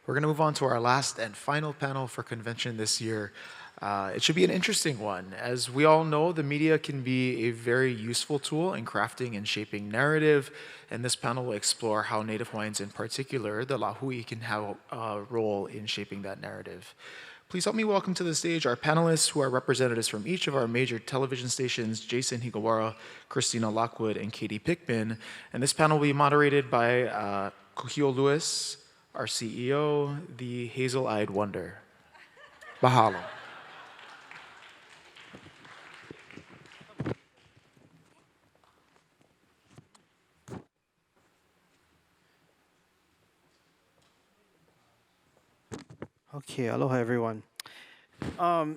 We're going to move on to our last and final panel for convention this year. It should be an interesting one. As we all know, the media can be a very useful tool in crafting and shaping narrative, and this panel will explore how Native Hawaiians in particular, the Lahui, can have a role in shaping that narrative. Please help me welcome to the stage our panelists who are representatives from each of our major television stations, Jason Hagiwara, Kristina Lockwood, and Katie Pickman. And this panel will be moderated by Kūhiō Lewis, our CEO, the hazel-eyed wonder. Mahalo. Okay, aloha everyone. I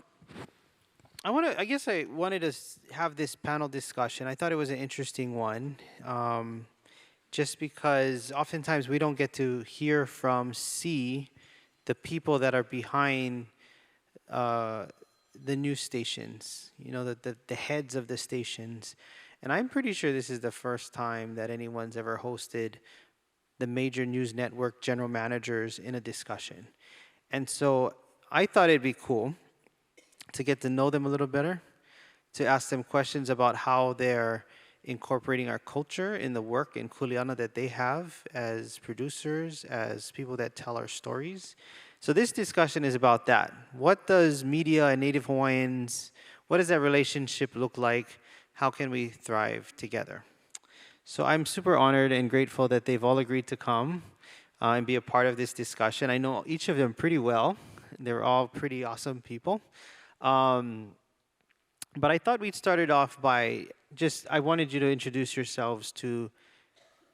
wanted to have this panel discussion. I thought it was an interesting one, just because oftentimes we don't get to hear from, see the people that are behind the news stations, you know, the heads of the stations. And I'm pretty sure this is the first time that anyone's ever hosted the major news network general managers in a discussion. And so I thought it'd be cool to get to know them a little better, to ask them questions about how they're incorporating our culture in the work in kuleana that they have as producers, as people that tell our stories. So this discussion is about that. What does media and Native Hawaiians, what does that relationship look like? How can we thrive together? So I'm super honored and grateful that they've all agreed to come and be a part of this discussion. I know each of them pretty well. They're all pretty awesome people. But I thought we'd start it off by I wanted you to introduce yourselves to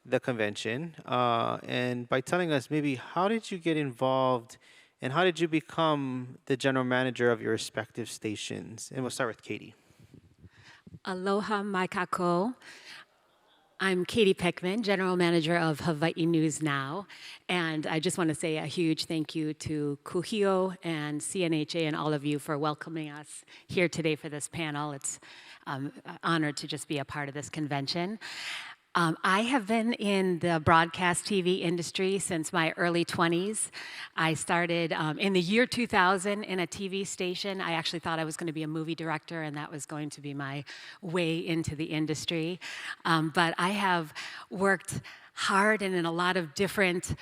the convention and by telling us maybe how did you get involved and how did you become the general manager of your respective stations? And we'll start with Katie. Aloha mai kākou. I'm Katie Pickman, General Manager of Hawaii News Now, and I just want to say a huge thank you to Kūhiō and CNHA and all of you for welcoming us here today for this panel. It's an honor to just be a part of this convention. I have been in the broadcast TV industry since my early 20s. I started in the year 2000 in a TV station. I actually thought I was going to be a movie director, and that was going to be my way into the industry. But I have worked hard and in a lot of different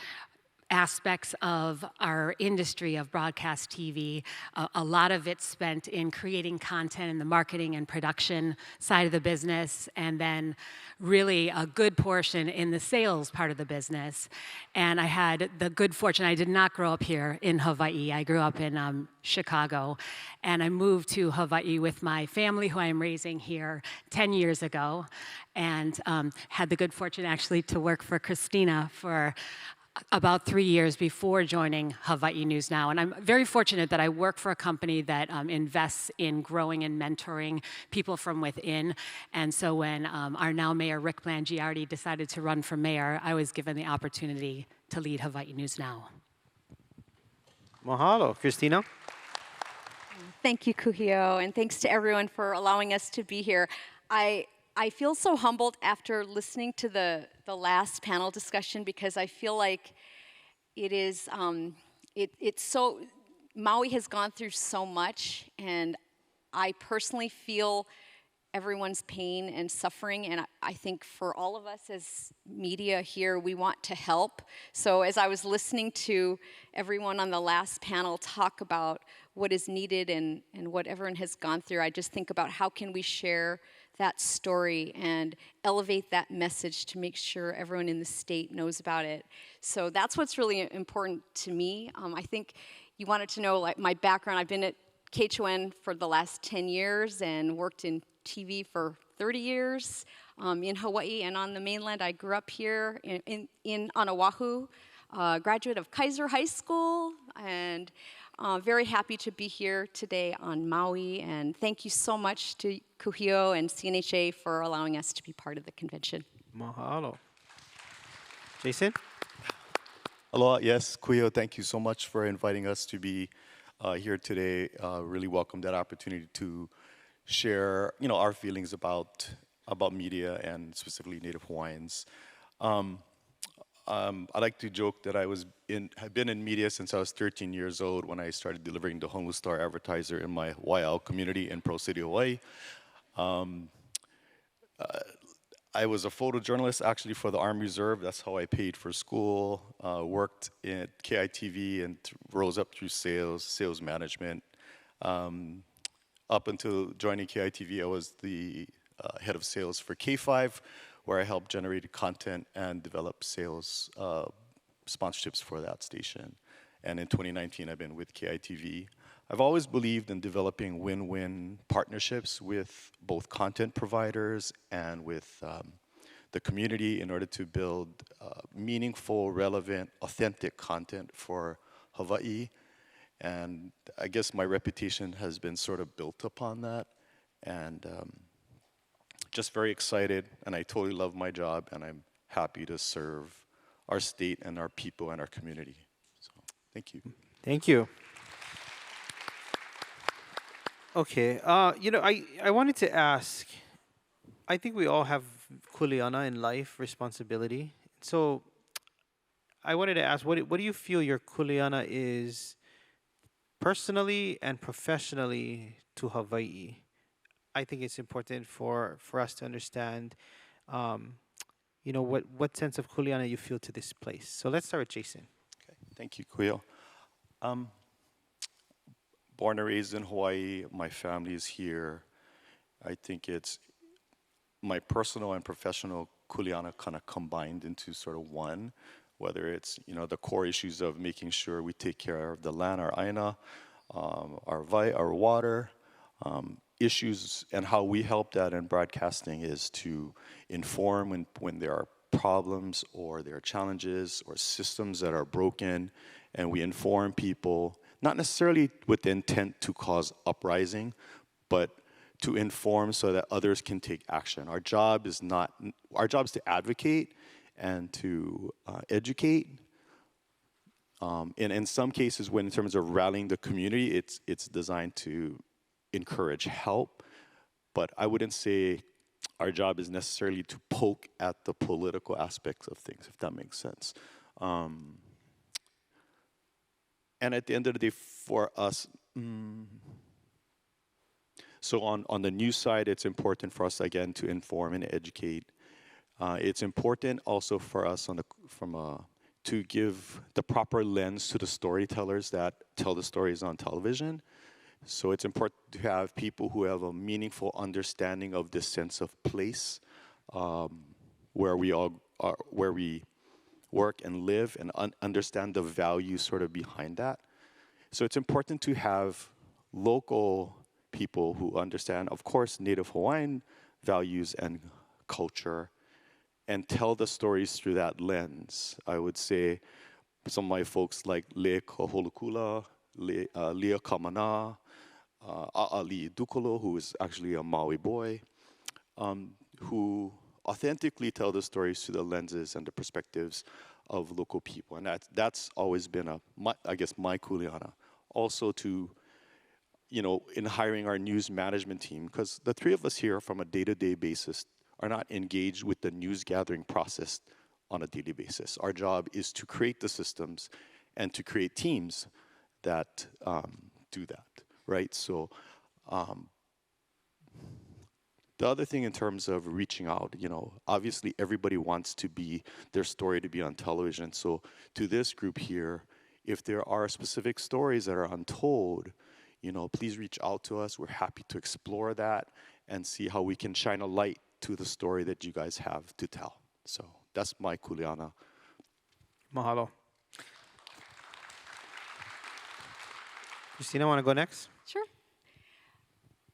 aspects of our industry of broadcast TV, a lot of it spent in creating content in the marketing and production side of the business, and then really a good portion in the sales part of the business. And I had the good fortune, I did not grow up here in Hawaii. I grew up in Chicago, and I moved to Hawaii with my family, who I am raising here 10 years ago, and had the good fortune actually to work for Kristina for about 3 years before joining Hawaii News Now. And I'm very fortunate that I work for a company that invests in growing and mentoring people from within. And so when our now mayor, Rick Blangiardi, decided to run for mayor, I was given the opportunity to lead Hawaii News Now. Mahalo. Kristina? Thank you, Kūhiō, and thanks to everyone for allowing us to be here. I feel so humbled after listening to the last panel discussion, because I feel like it is, it's so, Maui has gone through so much, and I personally feel everyone's pain and suffering, and I think for all of us as media here, we want to help. So as I was listening to everyone on the last panel talk about what is needed and what everyone has gone through, I just think about how can we share that story and elevate that message to make sure everyone in the state knows about it. So that's what's really important to me. I think you wanted to know like my background. I've been at KHON for the last 10 years and worked in TV for 30 years in Hawaii and on the mainland. I grew up here on Oahu, graduate of Kaiser High School, and very happy to be here today on Maui, and thank you so much to Kūhiō and CNHA for allowing us to be part of the convention. Mahalo. Jason? Aloha, yes, Kūhiō, thank you so much for inviting us to be here today. Really welcome that opportunity to share, our feelings about media and specifically Native Hawaiians. I like to joke that have been in media since I was 13 years old when I started delivering the Honolulu Star Advertiser in my Waiau community in Pearl City, Hawaii. I was a photojournalist actually for the Army Reserve. That's how I paid for school. Worked at KITV and rose up through sales management. Up until joining KITV, I was the head of sales for K5, where I helped generate content and develop sales sponsorships for that station. And in 2019, I've been with KITV. I've always believed in developing win-win partnerships with both content providers and with the community in order to build meaningful, relevant, authentic content for Hawaii. And I guess my reputation has been sort of built upon that. And just very excited, and I totally love my job, and I'm happy to serve our state and our people and our community. So, thank you. Thank you. Okay, I wanted to ask, I think we all have kuleana in life, responsibility. So I wanted to ask, what do you feel your kuleana is personally and professionally to Hawaii? I think it's important for us to understand, what sense of kuleana you feel to this place. So let's start with Jason. Okay. Thank you, Kūhiō. Born and raised in Hawaii, my family is here. I think it's my personal and professional kuleana kind of combined into sort of one, whether it's, the core issues of making sure we take care of the land, our aina, our water, issues, and how we help that in broadcasting is to inform when there are problems or there are challenges or systems that are broken, and we inform people, not necessarily with the intent to cause uprising, but to inform so that others can take action. Our job is to advocate and to educate. And in some cases, when in terms of rallying the community, it's designed to encourage help. But I wouldn't say our job is necessarily to poke at the political aspects of things, if that makes sense. And at the end of the day, for us, so on the news side, it's important for us, again, to inform and educate. It's important also for us to give the proper lens to the storytellers that tell the stories on television. So it's important to have people who have a meaningful understanding of this sense of place, where we all are, where we work and live, and understand the value sort of behind that. So it's important to have local people who understand, of course, Native Hawaiian values and culture, and tell the stories through that lens. I would say some of my folks like Le Kaholukula, Lia Kamana, A'ali Dukolo, who is actually a Maui boy, who authentically tell the stories through the lenses and the perspectives of local people. And that's always been my kuleana. Also to, in hiring our news management team, because the three of us here from a day-to-day basis are not engaged with the news gathering process on a daily basis. Our job is to create the systems and to create teams that do that, right? So the other thing in terms of reaching out, obviously everybody wants their story to be on television. So to this group here, if there are specific stories that are untold, please reach out to us. We're happy to explore that and see how we can shine a light to the story that you guys have to tell. So that's my kuleana. Mahalo. Kristina, want to go next? Sure.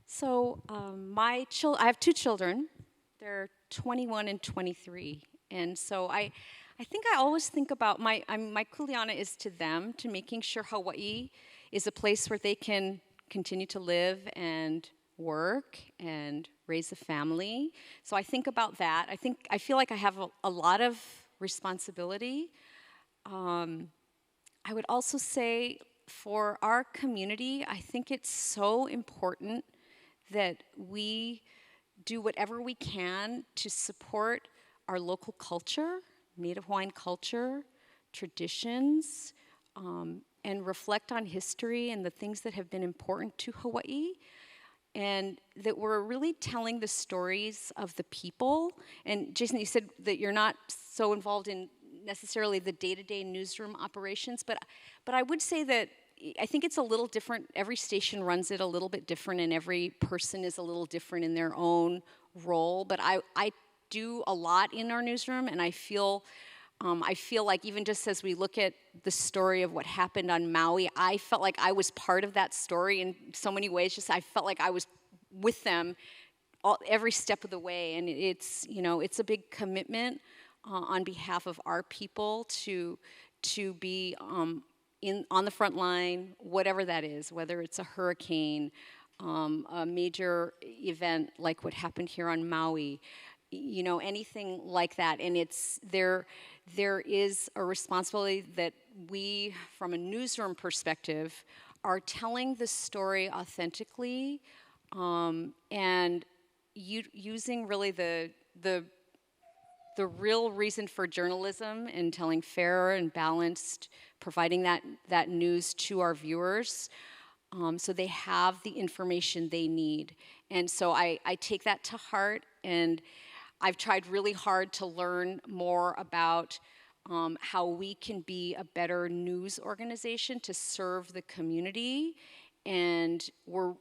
So I have two children. They're 21 and 23. And so I think I always think about my kuleana is to them, to making sure Hawaii is a place where they can continue to live and work and raise a family. So I think about that. I feel like I have a lot of responsibility. I would also say for our community, I think it's so important that we do whatever we can to support our local culture, Native Hawaiian culture, traditions, and reflect on history and the things that have been important to Hawaii. And that we're really telling the stories of the people. And Jason, you said that you're not so involved in necessarily the day-to-day newsroom operations, but I would say that I think it's a little different. Every station runs it a little bit different, and every person is a little different in their own role. But I do a lot in our newsroom, and I feel like even just as we look at the story of what happened on Maui, I felt like I was part of that story in so many ways. Just I felt like I was with them every step of the way, and it's a big commitment on behalf of our people to be on the front line, whatever that is, whether it's a hurricane, a major event like what happened here on Maui, anything like that. And there is a responsibility that we, from a newsroom perspective, are telling the story authentically, and using really the real reason for journalism and telling fair and balanced, providing that news to our viewers, so they have the information they need. And so I take that to heart, and I've tried really hard to learn more about how we can be a better news organization to serve the community. And we're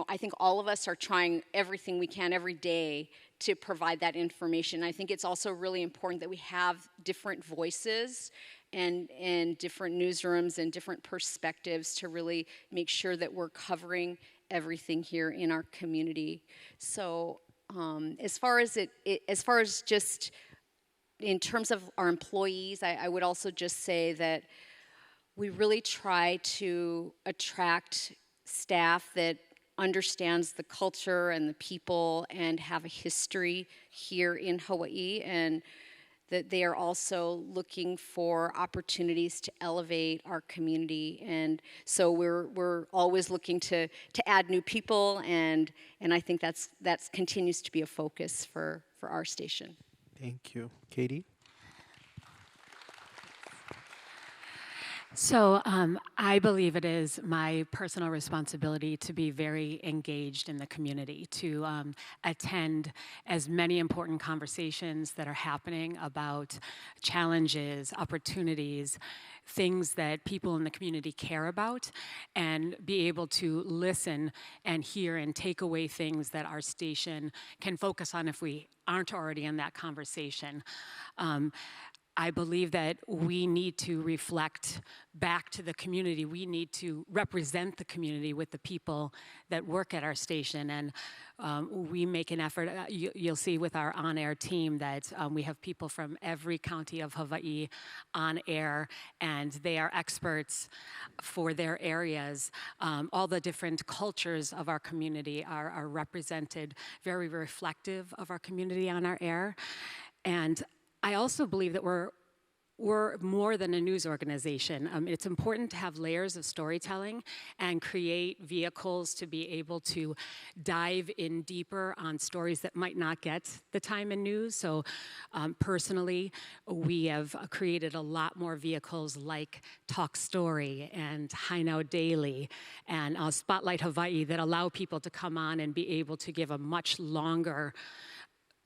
I think all of us are trying everything we can every day to provide that information. I think it's also really important that we have different voices and different newsrooms and different perspectives to really make sure that we're covering everything here in our community. So as far as just in terms of our employees, I would also just say that we really try to attract staff that understands the culture and the people and have a history here in Hawaii, and that they are also looking for opportunities to elevate our community. And so we're always looking to add new people, and I think that's continues to be a focus for our station. Thank you. Katie? So I believe it is my personal responsibility to be very engaged in the community, to attend as many important conversations that are happening about challenges, opportunities, things that people in the community care about, and be able to listen and hear and take away things that our station can focus on if we aren't already in that conversation. I believe that we need to reflect back to the community. We need to represent the community with the people that work at our station. And we make an effort. You'll see with our on-air team that we have people from every county of Hawaii on air, and they are experts for their areas. All the different cultures of our community are represented, very reflective of our community on our air. And I also believe that we're more than a news organization. It's important to have layers of storytelling and create vehicles to be able to dive in deeper on stories that might not get the time in news. So personally, we have created a lot more vehicles like Talk Story and High Now Daily and Spotlight Hawaii that allow people to come on and be able to give a much longer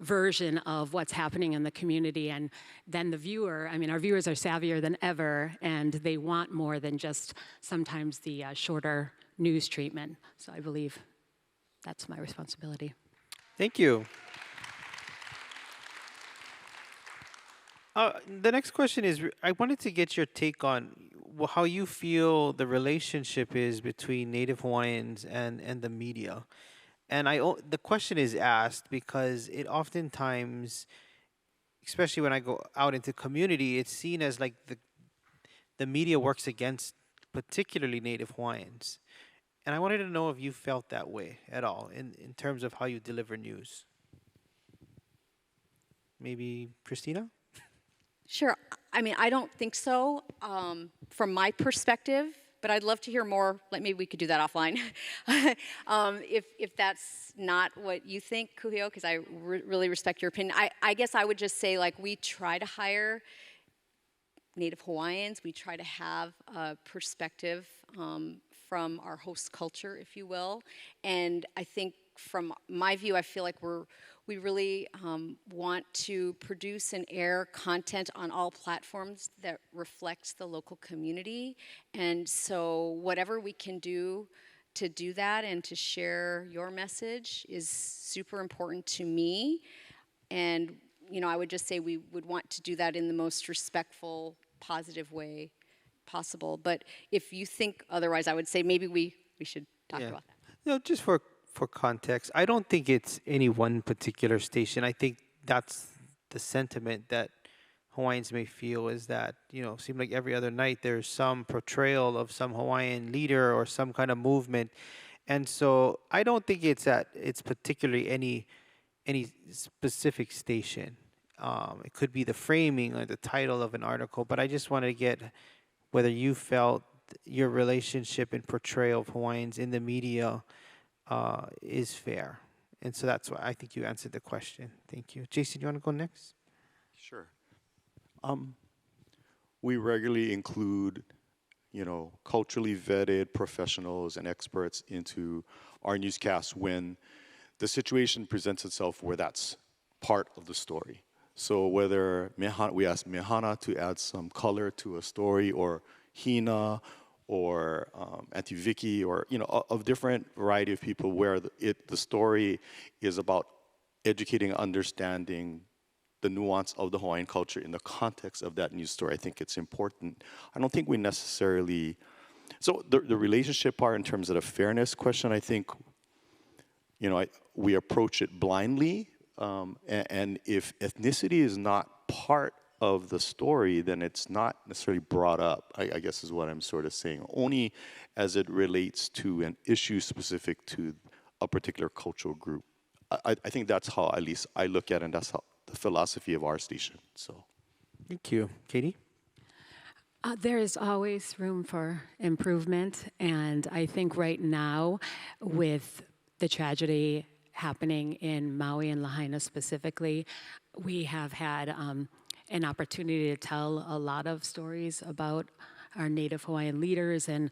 version of what's happening in the community. And then the viewer, our viewers are savvier than ever, and they want more than just sometimes the shorter news treatment. So I believe that's my responsibility. Thank you. The next question is, I wanted to get your take on how you feel the relationship is between Native Hawaiians and the media. And the question is asked because it oftentimes, especially when I go out into community, it's seen as like the media works against particularly Native Hawaiians. And I wanted to know if you felt that way at all in terms of how you deliver news. Maybe Kristina? Sure. I don't think so. From my perspective, but I'd love to hear more. Maybe we could do that offline. If that's not what you think, Kūhiō, because I really respect your opinion. I guess I would just say, like, we try to hire Native Hawaiians. We try to have a perspective from our host culture, if you will. And I think from my view, I feel like we really want to produce and air content on all platforms that reflects the local community. And so whatever we can do to do that and to share your message is super important to me. And, you know, I would just say we would want to do that in the most respectful, positive way possible. But if you think otherwise, I would say maybe we should talk about that. No, just for context, I don't think it's any one particular station. I think that's the sentiment that Hawaiians may feel, is that, you know, it seems like every other night there's some portrayal of some Hawaiian leader or some kind of movement. And so I don't think it's particularly any specific station. It could be the framing or the title of an article, but I just wanted to get whether you felt your relationship and portrayal of Hawaiians in the media is fair. And so that's why I think you answered the question. Thank you. Jason, you want to go next? Sure. We regularly include, you know, culturally vetted professionals and experts into our newscasts when the situation presents itself where that's part of the story. So whether we ask Mehana to add some color to a story, or Hina, or Auntie Vicky, or, you know, of different variety of people, where the story is about educating, understanding the nuance of the Hawaiian culture in the context of that news story. I think it's important. I don't think we necessarily, so the relationship part in terms of the fairness question, I think, you know, we approach it blindly, and if ethnicity is not part of the story, then it's not necessarily brought up, I guess is what I'm sort of saying, only as it relates to an issue specific to a particular cultural group. I think that's how at least I look at it, and that's how the philosophy of our station. So, Thank you. Katie? There is always room for improvement, and I think right now, with the tragedy happening in Maui and Lahaina specifically, we have had an opportunity to tell a lot of stories about our Native Hawaiian leaders and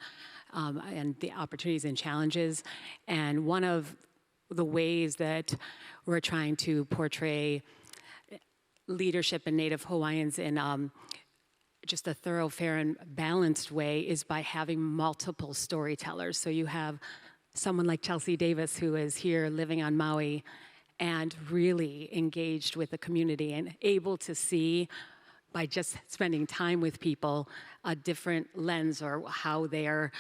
the opportunities and challenges. And one of the ways that we're trying to portray leadership in Native Hawaiians in just a thorough, fair, and balanced way is by having multiple storytellers. So you have someone like Chelsea Davis, who is here living on Maui and really engaged with the community and able to see, by just spending time with people, a different lens or how they are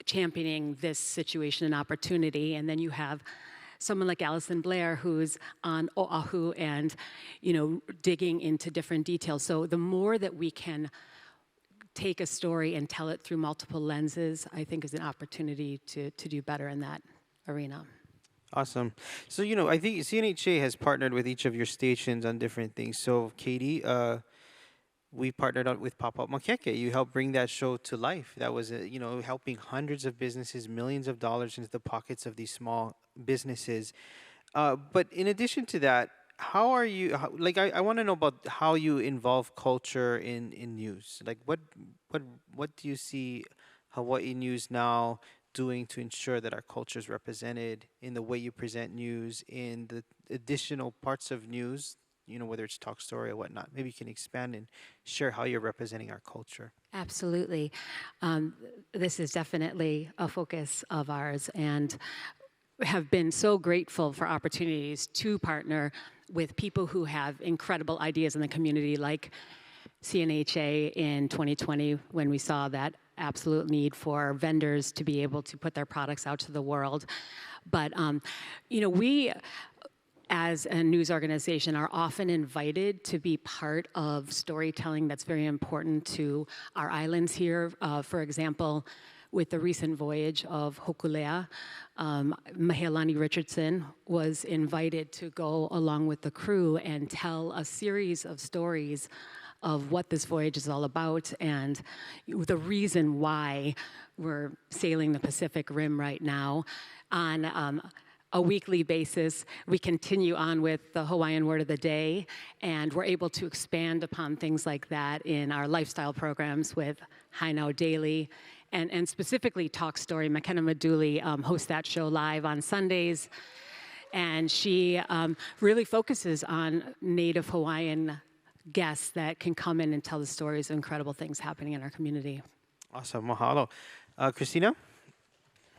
championing this situation and opportunity. And then you have someone like Allison Blair, who's on Oahu and, you know, digging into different details. So the more that we can take a story and tell it through multiple lenses, I think is an opportunity to do better in that arena. Awesome. So, you know, I think CNHA has partnered with each of your stations on different things. So, Katie, we partnered up with Pop Up Makeke. You helped bring that show to life. That was, you know, helping hundreds of businesses, millions of dollars into the pockets of these small businesses. But in addition to that, how are you, I want to know about how you involve culture in news. Like, what do you see Hawaii News Now doing to ensure that our culture is represented in the way you present news, in the additional parts of news, you know, whether it's talk story or whatnot? Maybe you can expand and share how you're representing our culture. Absolutely. This is definitely a focus of ours, and have been so grateful for opportunities to partner with people who have incredible ideas in the community, like CNHA in 2020, when we saw that absolute need for vendors to be able to put their products out to the world. But, you know, we, as a news organization, are often invited to be part of storytelling that's very important to our islands here. For example, with the recent voyage of Hokulea, Mahealani Richardson was invited to go along with the crew and tell a series of stories of what this voyage is all about and the reason why we're sailing the Pacific Rim right now. On a weekly basis, we continue on with the Hawaiian Word of the Day, and we're able to expand upon things like that in our lifestyle programs with Hi Now Daily, and specifically Talk Story. McKenna Maduli hosts that show live on Sundays, and she really focuses on Native Hawaiian guests that can come in and tell the stories of incredible things happening in our community. Awesome. Mahalo. Kristina?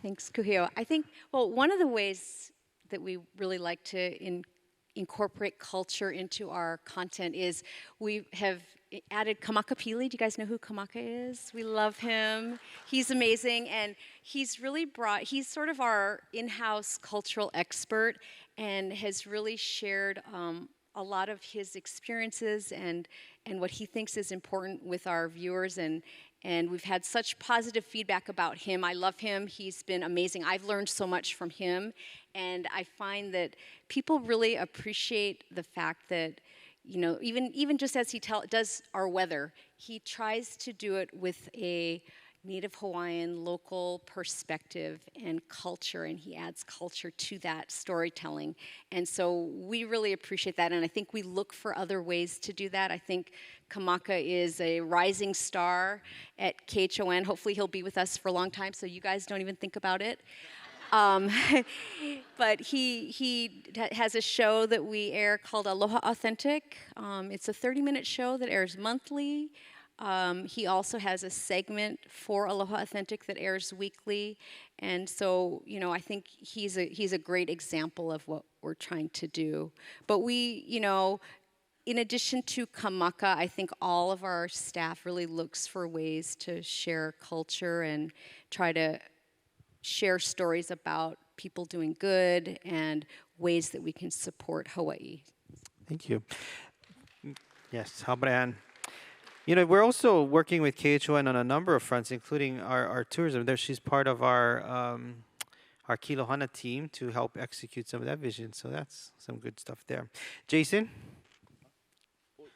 Thanks, Kūhiō. I think, well, one of the ways that we really like to incorporate culture into our content is we have added Kamaka Pili. Do you guys know who Kamaka is? We love him. He's amazing, and he's sort of our in-house cultural expert and has really shared a lot of his experiences and what he thinks is important with our viewers, and we've had such positive feedback about him. I love him. He's been amazing. I've learned so much from him, and I find that people really appreciate the fact that, you know, even just as he does our weather, he tries to do it with a Native Hawaiian local perspective and culture, and he adds culture to that storytelling. And so we really appreciate that, and I think we look for other ways to do that. I think Kamaka is a rising star at KHON. Hopefully he'll be with us for a long time, so you guys don't even think about it. But he has a show that we air called Aloha Authentic. It's a 30-minute show that airs monthly. He also has a segment for Aloha Authentic that airs weekly. And so, you know, I think he's a great example of what we're trying to do. But we, you know, in addition to Kamaka, I think all of our staff really looks for ways to share culture and try to share stories about people doing good and ways that we can support Hawaii. Thank you. Yes, Habrian. You know, we're also working with KHON on a number of fronts, including our tourism. There, she's part of our Kilohana team to help execute some of that vision. So that's some good stuff there. Jason?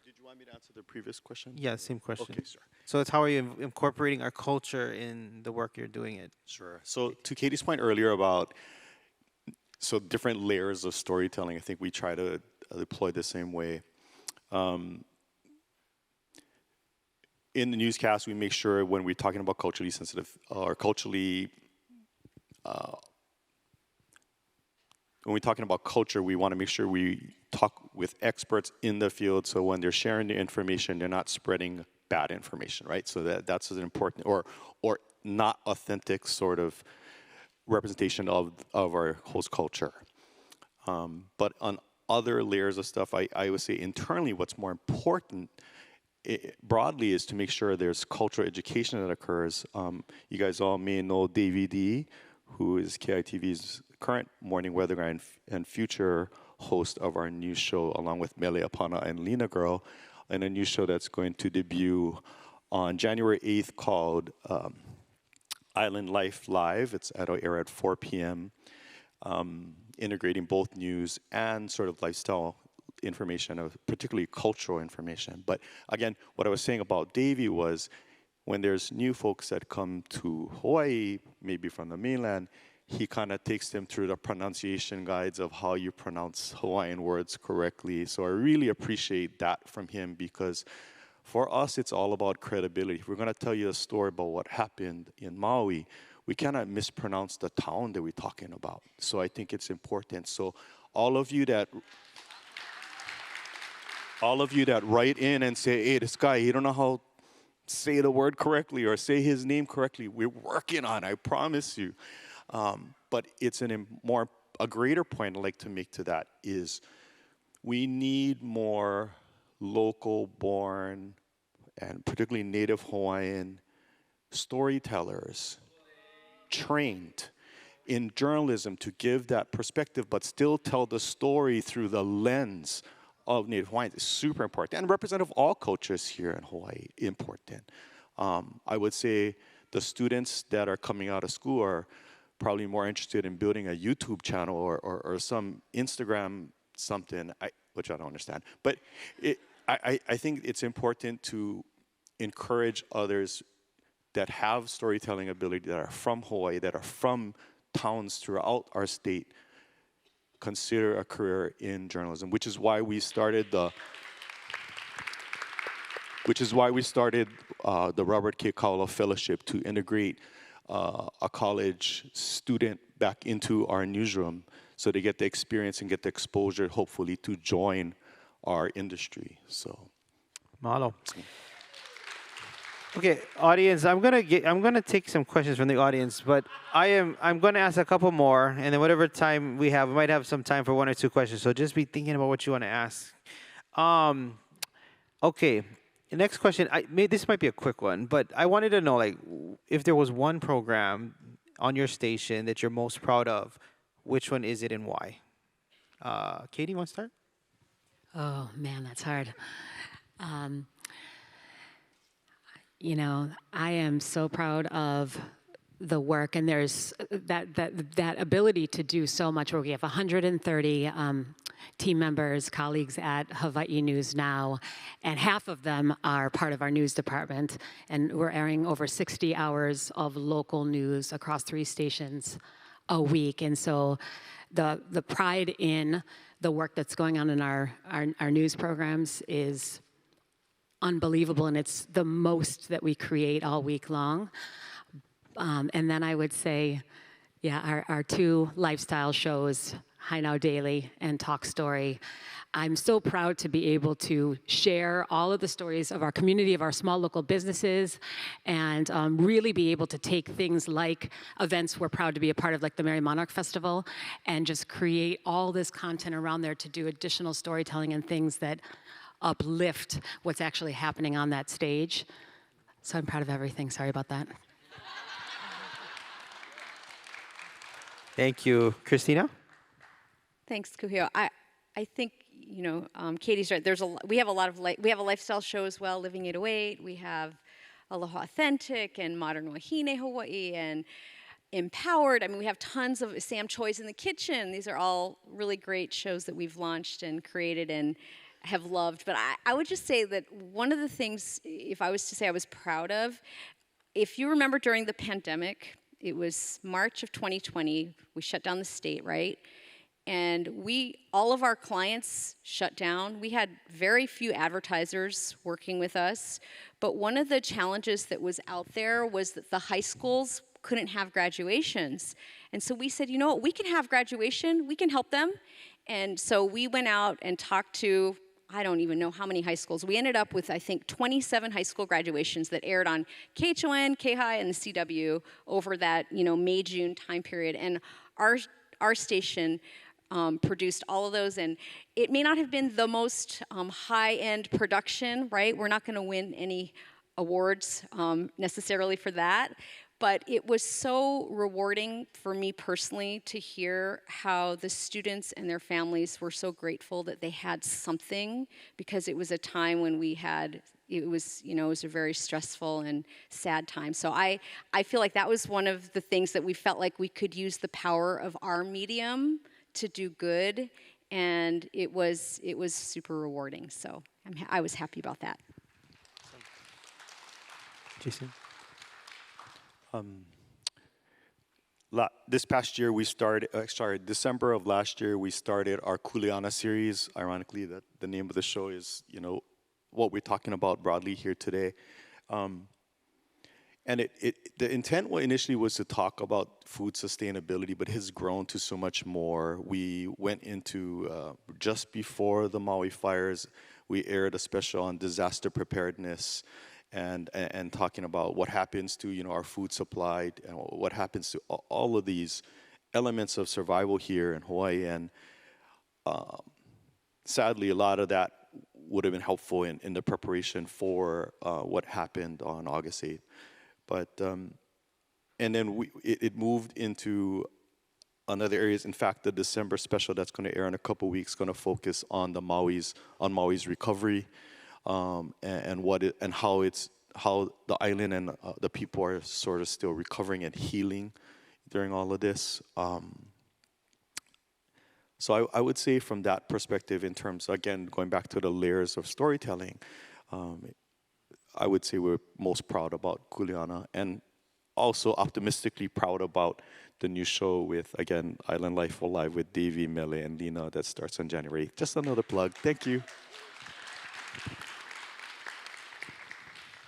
Did you want me to answer the previous question? Yeah, same question. Okay, sure. So it's how are you incorporating our culture in the work you're doing it? Sure. So to Katie's point earlier about different layers of storytelling, I think we try to deploy the same way. In the newscast, we make sure when we're talking about culturally sensitive or culturally, when we're talking about culture, we want to make sure we talk with experts in the field. So when they're sharing the information, they're not spreading bad information, right? So that's an important or not authentic sort of representation of our host culture. But on other layers of stuff, I would say internally, what's more important broadly is to make sure there's cultural education that occurs. You guys all may know Davey D, who is KITV's current morning weather guy and future host of our news show, along with Mele Apana and Lena Girl, and a new show that's going to debut on January 8th called Island Life Live. It's at air at 4 p.m., integrating both news and sort of lifestyle information, particularly cultural information. But again, what I was saying about Davey was when there's new folks that come to Hawaii, maybe from the mainland, he kind of takes them through the pronunciation guides of how you pronounce Hawaiian words correctly. So I really appreciate that from him, because for us, it's all about credibility. If we're going to tell you a story about what happened in Maui, we cannot mispronounce the town that we're talking about. So I think it's important. So all of you that write in and say, hey, this guy, he don't know how to say the word correctly or say his name correctly, we're working on it, I promise you. But it's a greater point I'd like to make to that is we need more local-born and particularly Native Hawaiian storytellers trained in journalism to give that perspective but still tell the story through the lens of Native Hawaiians is super important, and representative of all cultures here in Hawaii, important. I would say the students that are coming out of school are probably more interested in building a YouTube channel or some Instagram something, which I don't understand. But I think it's important to encourage others that have storytelling ability, that are from Hawaii, that are from towns throughout our state, consider a career in journalism, which is why we started the Robert K. Kaula Fellowship, to integrate a college student back into our newsroom so they get the experience and get the exposure, hopefully, to join our industry. So, Mahalo. Okay, audience, I'm gonna take some questions from the audience, but I'm gonna ask a couple more, and then whatever time we have, we might have some time for one or two questions. So just be thinking about what you want to ask. Okay, the next question. This might be a quick one, but I wanted to know, like, if there was one program on your station that you're most proud of, which one is it and why? Katie, want to start? Oh, man, that's hard. You know, I am so proud of the work, and there's that ability to do so much work. We have 130 team members, colleagues at Hawaii News Now, and half of them are part of our news department, and we're airing over 60 hours of local news across 3 stations a week. And so the pride in the work that's going on in our news programs is unbelievable, and it's the most that we create all week long. And then I would say, yeah, our 2 lifestyle shows, Hi Now Daily and Talk Story. I'm so proud to be able to share all of the stories of our community, of our small local businesses, and really be able to take things like events we're proud to be a part of, like the Merry Monarch Festival, and just create all this content around there to do additional storytelling and things that uplift what's actually happening on that stage. So I'm proud of everything. Sorry about that. Thank you. Kristina? Thanks, Kūhiō. I think, you know, Katie's right. We have a lot of we have a lifestyle show as well, Living 808. We have Aloha Authentic and Modern Wahine Hawaii and Empowered. I mean, we have tons of Sam Choi's in the Kitchen. These are all really great shows that we've launched and created and have loved. But I would just say that one of the things, if I was to say I was proud of, if you remember during the pandemic, it was March of 2020, we shut down the state, right? And all of our clients shut down. We had very few advertisers working with us. But one of the challenges that was out there was that the high schools couldn't have graduations. And so we said, you know what, we can have graduation, we can help them. And so we went out and talked to, I don't even know how many high schools. We ended up with, I think, 27 high school graduations that aired on KHON, KHI, and the CW over that, you know, May, June time period. And our station produced all of those, and it may not have been the most high-end production, right? We're not going to win any awards necessarily for that, but it was so rewarding for me personally to hear how the students and their families were so grateful that they had something, because it was a time when it was a very stressful and sad time. So I feel like that was one of the things that we felt like we could use the power of our medium to do good, and it was super rewarding. So I was happy about that. Jason? This past year, we started, December of last year, we started our Kuleana series. Ironically, the name of the show is, you know, what we're talking about broadly here today. And the intent initially was to talk about food sustainability, but has grown to so much more. We went into, just before the Maui fires, we aired a special on disaster preparedness, and talking about what happens to, you know, our food supply, and what happens to all of these elements of survival here in Hawaii. And sadly, a lot of that would have been helpful in the preparation for what happened on August 8th. But and then it moved into another areas. In fact, the December special that's going to air in a couple weeks going to focus on Maui's recovery. And how the island and the people are sort of still recovering and healing during all of this. So I would say from that perspective, in terms, again, going back to the layers of storytelling, I would say we're most proud about Kuleana, and also optimistically proud about the new show with, again, Island Life Alive with Davey, Mele, and Lena that starts on January 8th. Just another plug. Thank you.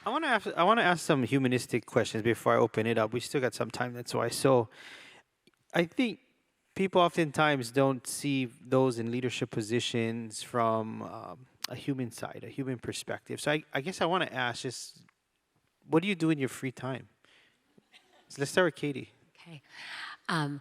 I want to ask some humanistic questions before I open it up. We still got some time, that's why. So I think people oftentimes don't see those in leadership positions from a human side, a human perspective. So I guess I want to ask just, what do you do in your free time? So let's start with Katie. Okay. I'm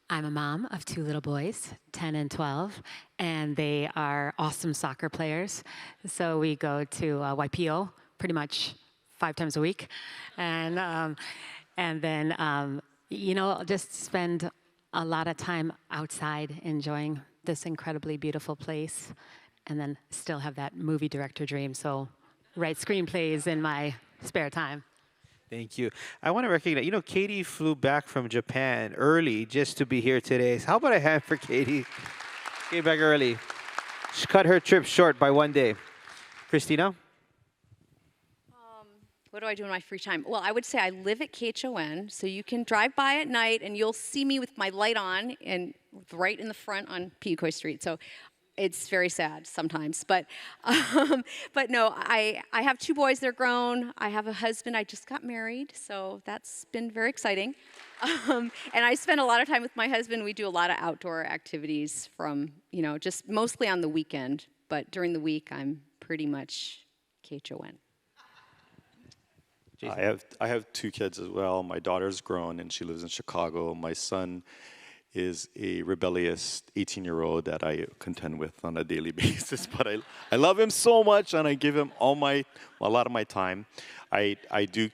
a mom of 2 little boys, 10 and 12, and they are awesome soccer players. So we go to YPO pretty much 5 times a week. And then, just spend a lot of time outside enjoying this incredibly beautiful place, and then still have that movie director dream. So write screenplays in my spare time. Thank you. I want to recognize, Katie flew back from Japan early just to be here today. So how about a hand for Katie? Came back early. She cut her trip short by 1 day. Kristina? What do I do in my free time? Well, I would say I live at Kūhiō, so you can drive by at night and you'll see me with my light on and right in the front on Pickman Street. So it's very sad sometimes, but no, I have 2 boys. They're grown. I have a husband. I just got married, so that's been very exciting. And I spend a lot of time with my husband. We do a lot of outdoor activities from, just mostly on the weekend, but during the week I'm pretty much Kūhiō. I have 2 kids as well. My daughter's grown and she lives in Chicago. My son is a rebellious 18-year-old that I contend with on a daily basis. But I love him so much, and I give him a lot of my time. I do,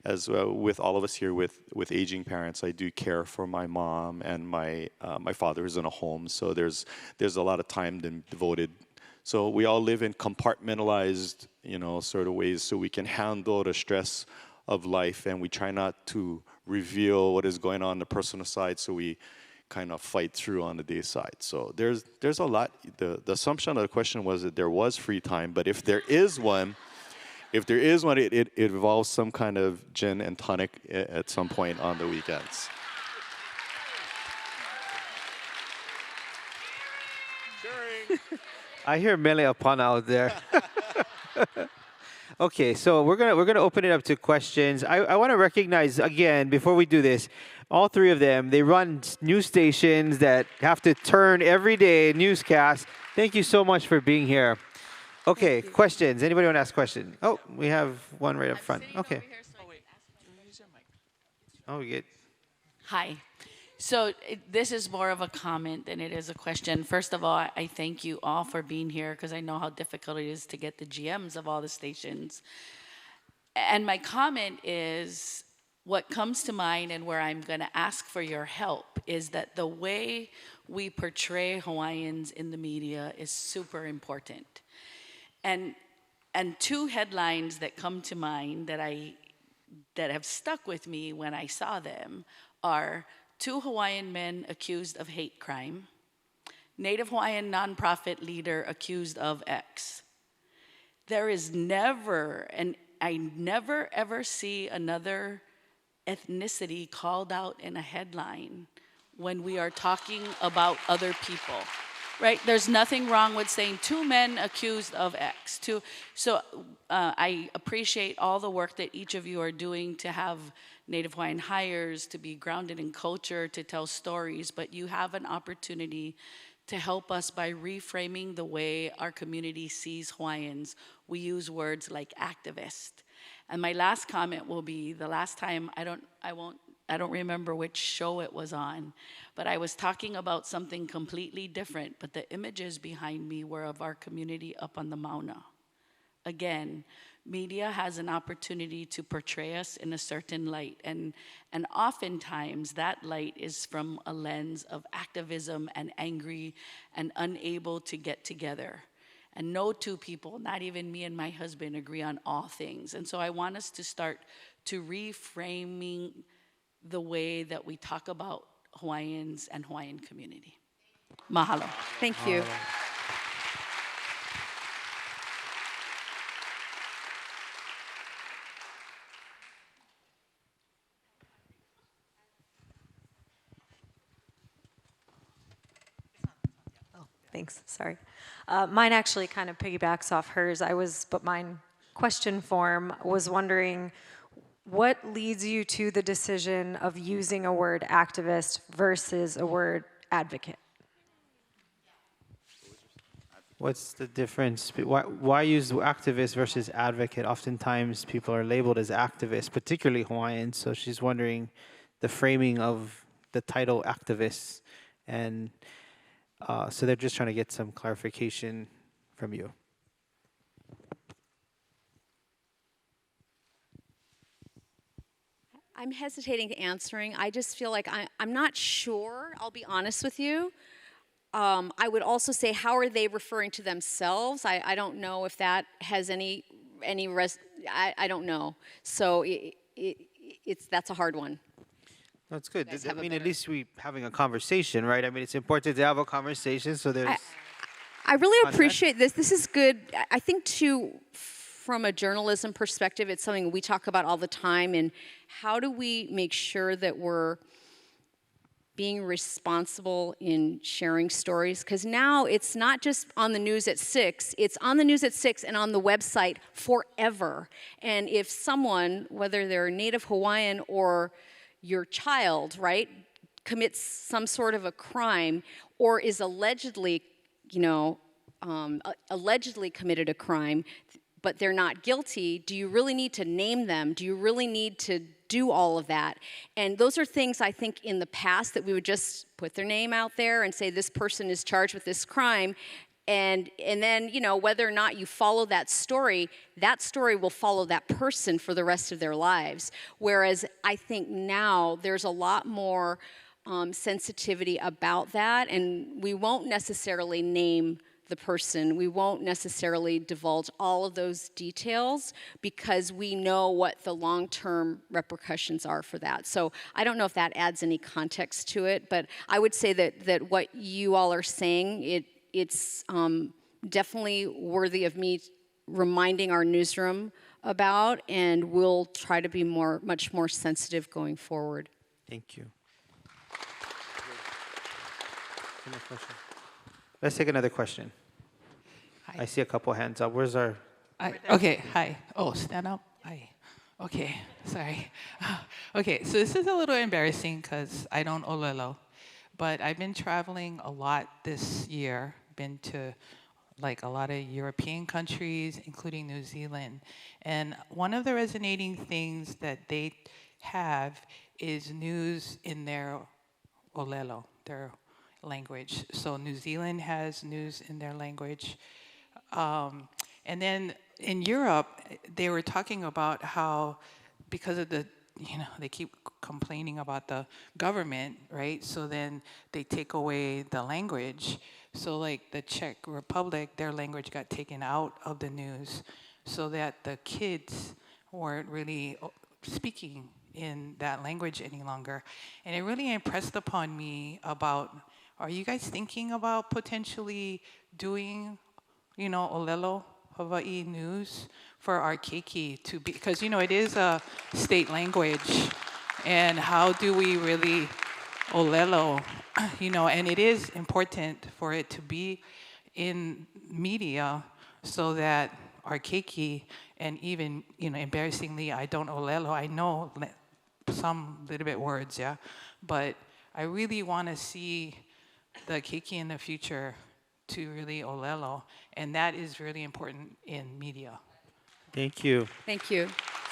as with all of us here with aging parents, I do care for my mom and my father is in a home. So there's a lot of time devoted. So we all live in compartmentalized, sort of ways so we can handle the stress of life, and we try not to reveal what is going on the personal side, so we kind of fight through on the day side. So there's a lot. The assumption of the question was that there was free time, but if there is one, it involves some kind of gin and tonic at some point on the weekends. I hear Mele Apana out there. Okay, so we're gonna open it up to questions. I want to recognize again before we do this, all 3 of them. They run news stations that have to turn every day newscasts. Thank you so much for being here. Okay, questions. Anybody want to ask a question? Oh, we have one right up front. Okay. Oh, we get. Hi. So this is more of a comment than it is a question. First of all, I thank you all for being here because I know how difficult it is to get the GMs of all the stations. And my comment is, what comes to mind and where I'm going to ask for your help is that the way we portray Hawaiians in the media is super important. And 2 headlines that come to mind that have stuck with me when I saw them are 2 Hawaiian men accused of hate crime, Native Hawaiian nonprofit leader accused of X. There is never, and I never ever see another ethnicity called out in a headline when we are talking about other people, right? There's nothing wrong with saying 2 men accused of X. So I appreciate all the work that each of you are doing to have Native Hawaiian hires, to be grounded in culture, to tell stories, but you have an opportunity to help us by reframing the way our community sees Hawaiians. We use words like activist. And my last comment will be, the last time, I don't remember which show it was on, but I was talking about something completely different, but the images behind me were of our community up on the Mauna. Again, media has an opportunity to portray us in a certain light, and oftentimes that light is from a lens of activism and angry and unable to get together. And no 2 people, not even me and my husband, agree on all things. And so I want us to start to reframing the way that we talk about Hawaiians and Hawaiian community. Mahalo. Thank you. Thanks, sorry. Mine actually kind of piggybacks off hers. But mine question form was wondering what leads you to the decision of using a word activist versus a word advocate? What's the difference? Why use activist versus advocate? Oftentimes people are labeled as activists, particularly Hawaiian. So she's wondering the framing of the title activists. And so they're just trying to get some clarification from you. I'm hesitating answering. I just feel like I'm not sure. I'll be honest with you. I would also say, how are they referring to themselves? I don't know if that has any I don't know. So that's a hard one. That's good. guys I have a mean, at better- least we having a conversation, right? I mean, it's important to have a conversation. So there's. I really Contact. appreciate this. This is good. I think too, from a journalism perspective, it's something we talk about all the time. And how do we make sure that we're being responsible in sharing stories? Because now it's not just on the news at 6, it's on the news at 6 and on the website forever. And if someone, whether they're Native Hawaiian or your child, right, commits some sort of a crime or is allegedly, allegedly committed a crime, but they're not guilty, do you really need to name them? Do you really need to do all of that? And those are things I think in the past that we would just put their name out there and say this person is charged with this crime. And then, whether or not you follow that story will follow that person for the rest of their lives. Whereas I think now there's a lot more sensitivity about that, and we won't necessarily name the person. We won't necessarily divulge all of those details because we know what the long-term repercussions are for that. So I don't know if that adds any context to it, but I would say that what you all are saying, it's definitely worthy of me reminding our newsroom about, and we'll try to be much more sensitive going forward. Thank you. Any question? Let's take another question. Hi. I see a couple hands up. Where's our? Okay, hi. Oh, stand up. Hi. Okay, sorry. Okay, so this is a little embarrassing because I don't olelo, but I've been traveling a lot this year. Been to like a lot of European countries, including New Zealand. And one of the resonating things that they have is news in their olelo, their language. So New Zealand has news in their language. And then in Europe, they were talking about how because of the, they keep complaining about the government, right? So then they take away the language. So like the Czech Republic, their language got taken out of the news so that the kids weren't really speaking in that language any longer. And it really impressed upon me about, are you guys thinking about potentially doing, olelo Hawaii news for our keiki to be, because it is a state language, and how do we really olelo, and it is important for it to be in media so that our keiki, and even, embarrassingly, I don't olelo, I know some little bit words, yeah, but I really want to see the keiki in the future to really olelo, and that is really important in media. Thank you. Thank you.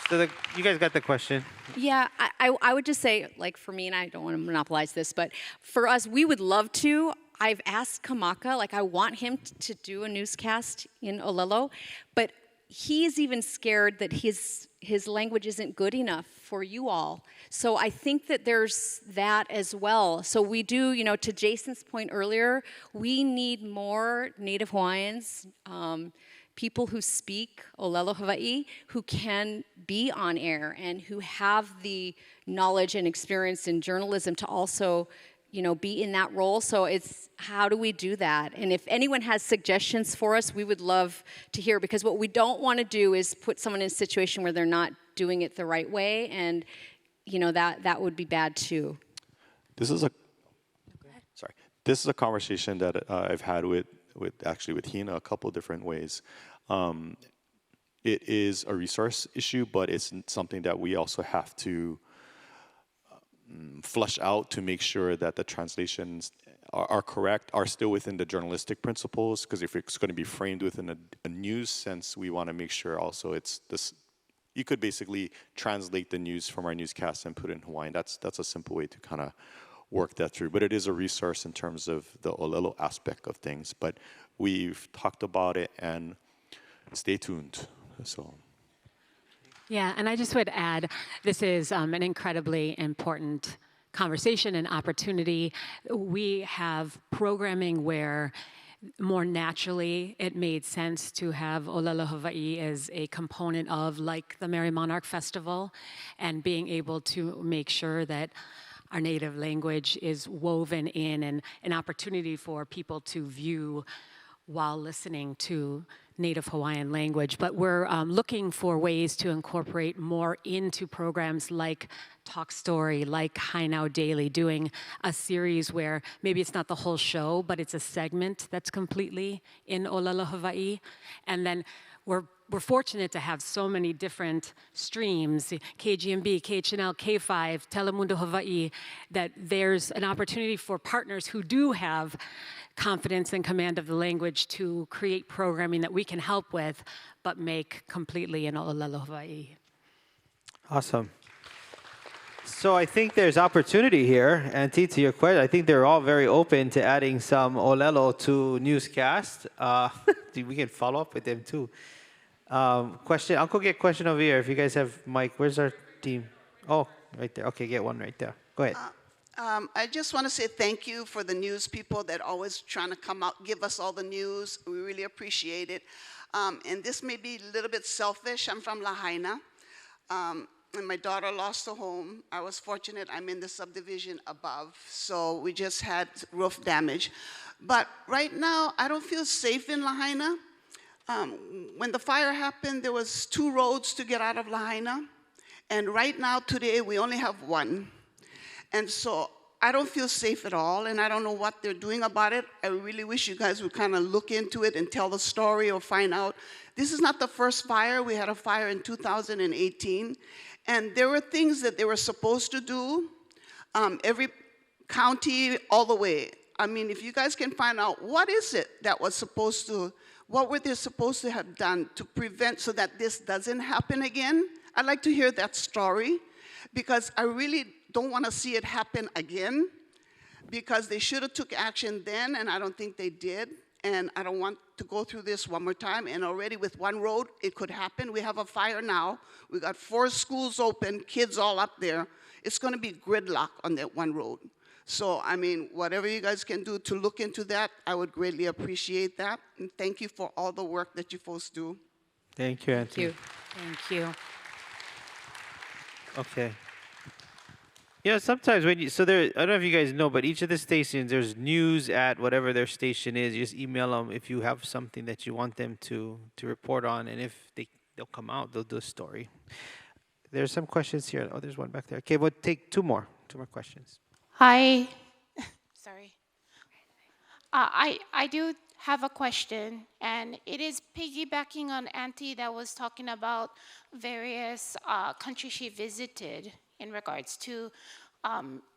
So you guys got the question. Yeah, I would just say, like for me, and I don't want to monopolize this, but for us, we would love to. I've asked Kamaka, I want him to do a newscast in Olelo, but he's even scared that his language isn't good enough for you all. So I think that there's that as well. So we do, to Jason's point earlier, we need more Native Hawaiians, people who speak Olelo Hawaii, who can be on air and who have the knowledge and experience in journalism to also, be in that role. So it's how do we do that? And if anyone has suggestions for us, we would love to hear, because what we don't want to do is put someone in a situation where they're not doing it the right way, and that would be bad too. This is a conversation that I've had with Hina a couple different ways. It is a resource issue, but it's something that we also have to flush out to make sure that the translations are correct, are still within the journalistic principles, because if it's going to be framed within a news sense, we want to make sure also it's this. You could basically translate the news from our newscast and put it in Hawaiian. That's a simple way to kind of work that through. But it is a resource in terms of the Olelo aspect of things. But we've talked about it, and stay tuned. So. Yeah, and I just would add, this is an incredibly important conversation and opportunity. We have programming where more naturally it made sense to have Olelo Hawaii as a component of, like, the Merry Monarch Festival, and being able to make sure that our native language is woven in, and an opportunity for people to view while listening to Native Hawaiian language. But we're looking for ways to incorporate more into programs like Talk Story, like Hi Now Daily, doing a series where maybe it's not the whole show, but it's a segment that's completely in Olelo Hawaii. And then we're fortunate to have so many different streams, KGMB, KHNL, K5, Telemundo Hawaii, that there's an opportunity for partners who do have confidence and command of the language to create programming that we can help with, but make completely in Olelo Hawaii. Awesome. So I think there's opportunity here, and to your question, I think they're all very open to adding some Olelo to newscast. We can follow up with them too. Question, I'll go get question over here. If you guys have mic, where's our team? Oh, right there. Okay, get one right there. Go ahead. I just want to say thank you for the news people that always trying to come out, give us all the news. We really appreciate it. And this may be a little bit selfish. I'm from Lahaina. And my daughter lost a home. I was fortunate I'm in the subdivision above, so we just had roof damage. But right now, I don't feel safe in Lahaina. When the fire happened, there was 2 roads to get out of Lahaina. And right now, today, we only have 1. And so I don't feel safe at all, and I don't know what they're doing about it. I really wish you guys would kind of look into it and tell the story or find out. This is not the first fire. We had a fire in 2018, and there were things that they were supposed to do, every county all the way. I mean, if you guys can find out what is it that was supposed to, what were they supposed to have done to prevent so that this doesn't happen again? I'd like to hear that story, because I really don't want to see it happen again, because they should have took action then, and I don't think they did. And I don't want to go through this one more time. And already with 1 road, it could happen. We have a fire now. We got 4 schools open, kids all up there. It's going to be gridlock on that 1 road. So, I mean, whatever you guys can do to look into that, I would greatly appreciate that. And thank you for all the work that you folks do. Thank you, Auntie. Thank you. Okay. Sometimes when so there, I don't know if you guys know, but each of the stations, there's news at whatever their station is. You just email them if you have something that you want them to report on, and if they'll come out, they'll do a story. There's some questions here. Oh, there's one back there. Okay, we'll take 2 more questions. Hi. Sorry. I do have a question, and it is piggybacking on Auntie that was talking about various countries she visited in regards to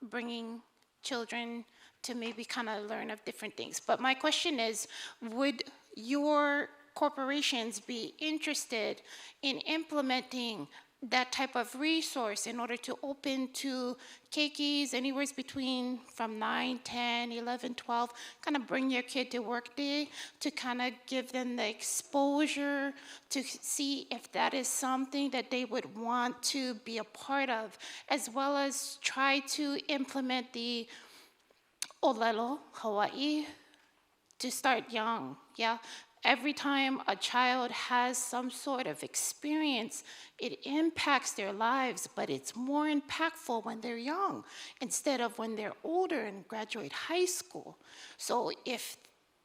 bringing children to maybe kind of learn of different things. But my question is, would your corporations be interested in implementing that type of resource in order to open to keikis anywhere between from 9, 10, 11, 12, kind of bring your kid to work day to kind of give them the exposure to see if that is something that they would want to be a part of, as well as try to implement the Olelo Hawaii to start young, yeah? Every time a child has some sort of experience, it impacts their lives, but it's more impactful when they're young instead of when they're older and graduate high school. So if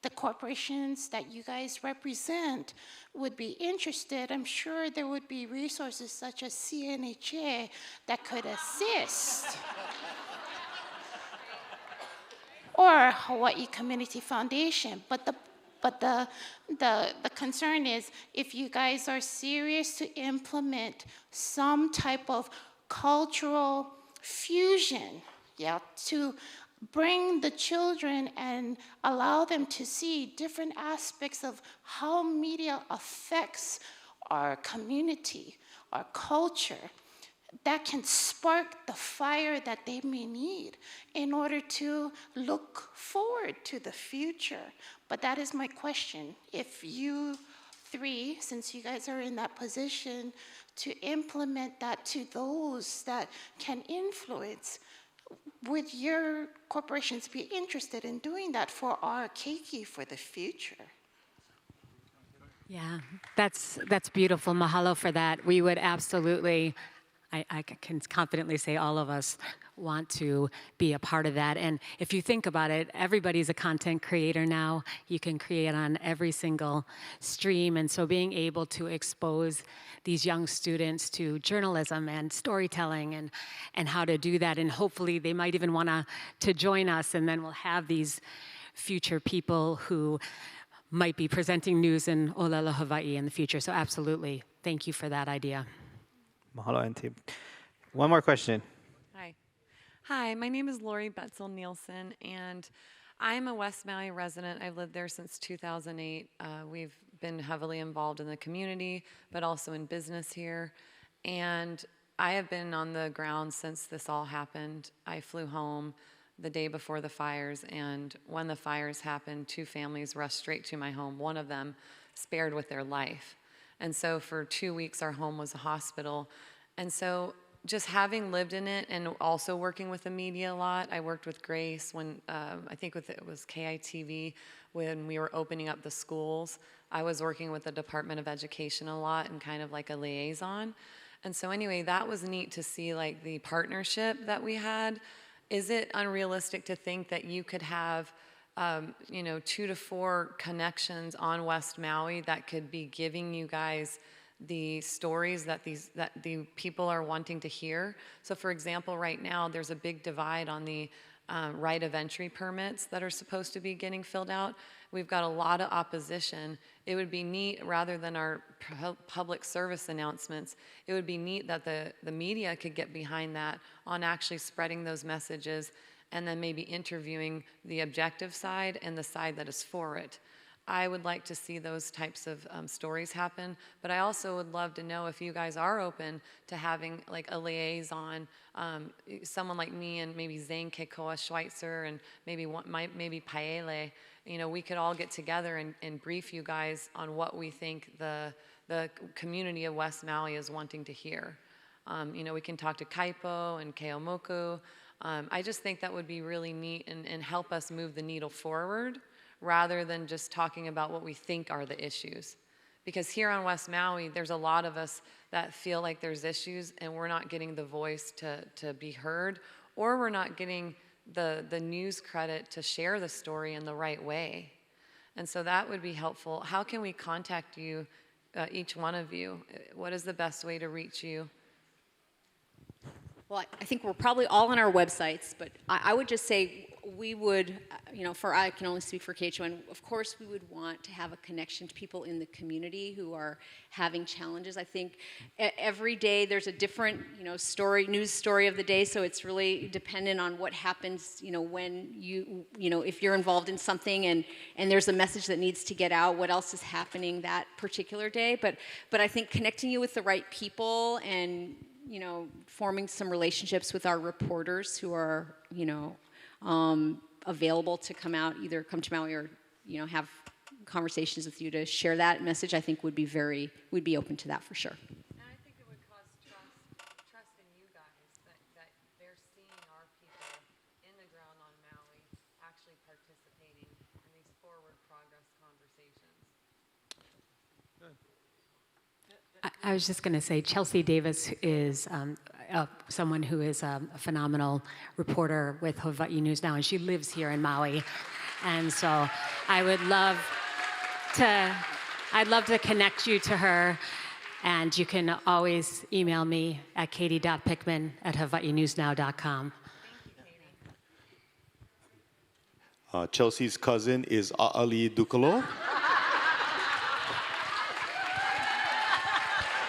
the corporations that you guys represent would be interested, I'm sure there would be resources such as CNHA that could assist. Or Hawaii Community Foundation. But the concern is if you guys are serious to implement some type of cultural fusion, yeah, to bring the children and allow them to see different aspects of how media affects our community, our culture, that can spark the fire that they may need in order to look forward to the future. But that is my question. If you three, since you guys are in that position, to implement that to those that can influence, would your corporations be interested in doing that for our keiki for the future? Yeah, that's beautiful. Mahalo for that. We would absolutely, I can confidently say all of us want to be a part of that. And if you think about it, everybody's a content creator now. You can create on every single stream. And so being able to expose these young students to journalism and storytelling and how to do that. And hopefully they might even want to join us, and then we'll have these future people who might be presenting news in Olelo, Hawaii in the future. So absolutely, thank you for that idea. Mahalo, Auntie. One more question. Hi. Hi, my name is Lori Betzel Nielsen, and I'm a West Maui resident. I've lived there since 2008. We've been heavily involved in the community, but also in business here. And I have been on the ground since this all happened. I flew home the day before the fires, and when the fires happened, 2 families rushed straight to my home. One of them spared with their life. And so for 2 weeks, our home was a hospital. And so just having lived in it and also working with the media a lot, I worked with Grace when, I think it was KITV, when we were opening up the schools. I was working with the Department of Education a lot and kind of like a liaison. And so anyway, that was neat to see like the partnership that we had. Is it unrealistic to think that you could have 2 to 4 connections on West Maui that could be giving you guys the stories that the people are wanting to hear? So for example, right now there's a big divide on the right of entry permits that are supposed to be getting filled out. We've got a lot of opposition. It would be neat, rather than our public service announcements, it would be neat that the media could get behind that on actually spreading those messages, and then maybe interviewing the objective side and the side that is for it. I would like to see those types of stories happen, but I also would love to know if you guys are open to having like a liaison, someone like me and maybe Zane Kekoa Schweitzer and maybe Paele. We could all get together and brief you guys on what we think the community of West Maui is wanting to hear. We can talk to Kaipo and Keomoku. I just think that would be really neat and help us move the needle forward, rather than just talking about what we think are the issues. Because here on West Maui, there's a lot of us that feel like there's issues and we're not getting the voice to be heard, or we're not getting the news credit to share the story in the right way. And so that would be helpful. How can we contact you, each one of you? What is the best way to reach you? Well, I think we're probably all on our websites, but I would just say we would, I can only speak for Kūhiō, and of course we would want to have a connection to people in the community who are having challenges. I think every day there's a different, news story of the day, so it's really dependent on what happens, when if you're involved in something and there's a message that needs to get out, what else is happening that particular day. But I think connecting you with the right people and forming some relationships with our reporters who are, available to come out, either come to Maui or, have conversations with you to share that message, I think we'd be open to that for sure. And I think it would cause trust in you guys, that they're seeing our people in the ground on Maui actually participating in these forward progress conversations. I was just going to say Chelsea Davis is someone who is a phenomenal reporter with Hawaii News Now, and she lives here in Maui. And so I would love to connect you to her. And you can always email me at katie.pickman@hawaiinewsnow.com. Chelsea's cousin is A'ali Dukalo.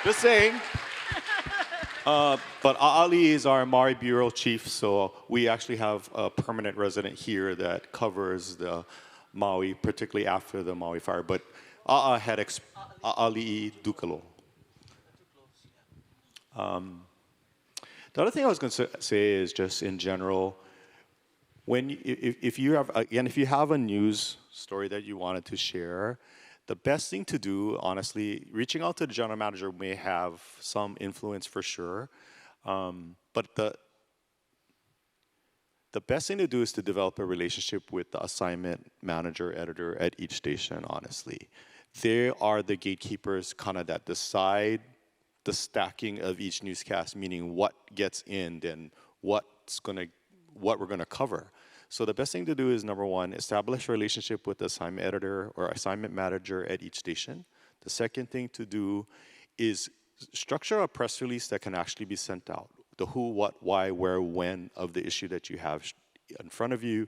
Just saying. But A'ali is our Maui Bureau chief, so we actually have a permanent resident here that covers the Maui, particularly after the Maui fire. But A'a had A'ali Dukalo. The other thing I was going to say is just in general, if you have a news story that you wanted to share, the best thing to do, honestly, reaching out to the general manager may have some influence for sure, but the best thing to do is to develop a relationship with the assignment manager, editor at each station, honestly. They are the gatekeepers kind of that decide the stacking of each newscast, meaning what gets in and what we're gonna cover. So the best thing to do is, number one, establish a relationship with the assignment editor or assignment manager at each station. The second thing to do is structure a press release that can actually be sent out. The who, what, why, where, when of the issue that you have in front of you,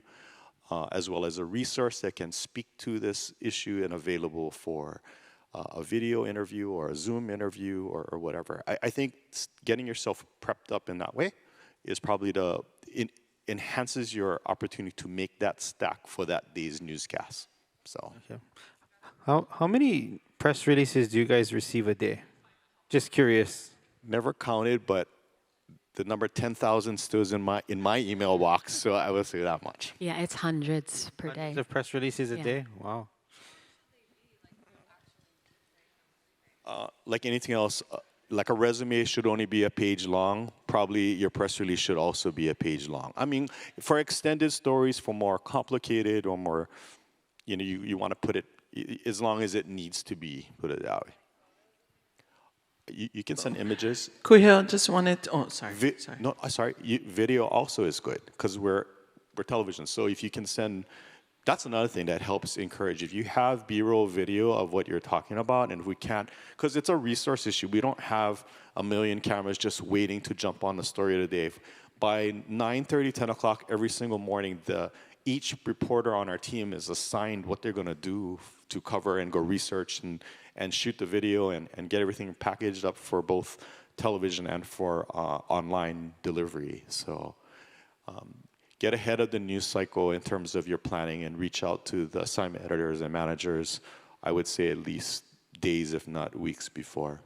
as well as a resource that can speak to this issue and available for a video interview or a Zoom interview or whatever. I think getting yourself prepped up in that way is probably enhances your opportunity to make that stack for that day's newscast. So, okay. How many press releases do you guys receive a day? Just curious. Never counted, but the number 10,000 still is in my email box, so I will say that much. Yeah, it's hundreds per day. Hundreds of press releases a day? Wow. Like anything else, like a resume should only be a page long. Probably your press release should also be a page long. I mean, for extended stories, for more complicated or more, you want to put it as long as it needs to be, put it that way. You can send images. Kūhiō, just wanted to, sorry. Video also is good because we're television. So if you can send, that's another thing that helps encourage. If you have B-roll video of what you're talking about, and if we can't, because it's a resource issue. We don't have a million cameras just waiting to jump on the story of the day. By 9:30, 10 o'clock every single morning, each reporter on our team is assigned what they're going to do to cover and go research and shoot the video and get everything packaged up for both television and for online delivery. So get ahead of the news cycle in terms of your planning and reach out to the assignment editors and managers, I would say at least days, if not weeks before.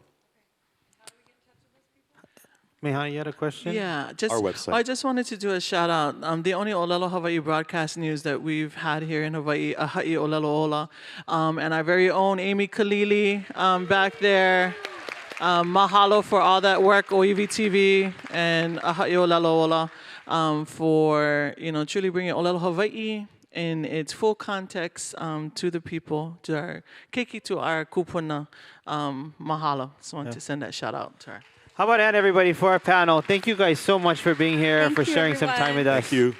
Mehan, you had a question? Yeah, our website. I just wanted to do a shout out. The only Olelo Hawaii broadcast news that we've had here in Hawaii, Aha'i Olelo Ola, and our very own Amy Kalili back there. Mahalo for all that work, OEV TV and Aha'i Olelo Ola, for truly bringing Olelo Hawaii in its full context to the people, to our keiki, to our kupuna. Mahalo. Just wanted to send that shout out to her. How about that, everybody, for our panel? Thank you guys so much for being here, for sharing some time with us. Thank you.